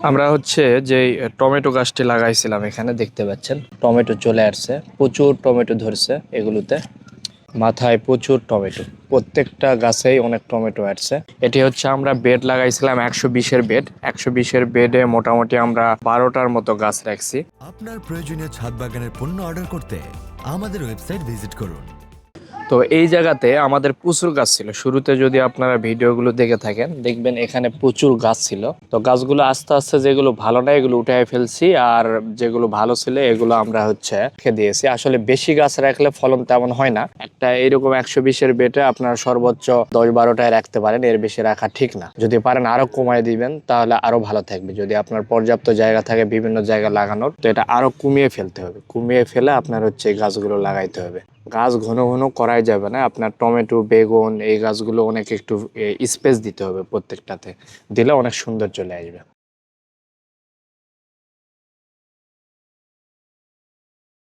আমরা হচ্ছে যে টমেটো গাছটি লাগাইছিলাম এখানে দেখতে পাচ্ছেন টমেটো চলে আসছে, প্রচুর টমেটো ধরছে এগুলোতে, মাথায় প্রচুর টমেটো, প্রত্যেকটা গাছেই অনেক টমেটো আসছে। এটি হচ্ছে আমরা বেড লাগাইছিলাম 120-এর বেড, 120-এর বেডে মোটামুটি আমরা 12টার মতো গাছ রাখছি। আপনার প্রয়োজনীয় ছাদ বাগানের পণ্য অর্ডার করতে আমাদের ওয়েবসাইট ভিজিট করুন। তো এই জায়গাতে আমাদের প্রচুর গাছ ছিল শুরুতে, যদি আপনারা ভিডিওগুলো দেখে থাকেন দেখবেন এখানে প্রচুর গাছ ছিল। তো গাছগুলো আস্তে আস্তে যেগুলো ভালো না এগুলো উঠে ফেলছি, আর যেগুলো ভালো ছিল এগুলো আমরা হচ্ছে রেখে দিয়েছি। আসলে বেশি গাছ রাখলে ফলন তেমন হয় না। একটা এরকম 120-এর বেটে আপনার সর্বোচ্চ 10-12টায় রাখতে পারেন, এর বেশি রাখা ঠিক না। যদি পারেন আরো কমায় দিবেন তাহলে আরো ভালো থাকবে। যদি আপনার পর্যাপ্ত জায়গা থাকে বিভিন্ন জায়গা লাগানোর, তো এটা আরো কমিয়ে ফেলতে হবে, কমিয়ে ফেলে আপনার হচ্ছে এই গাছগুলো লাগাইতে হবে। গাছ ঘন ঘন করাই যাবে না, আপনার টমেটো বেগুন এই গাছগুলো অনেক একটু স্পেস দিতে হবে, প্রত্যেকটাতে দিলে অনেক সুন্দর চলে আসবে।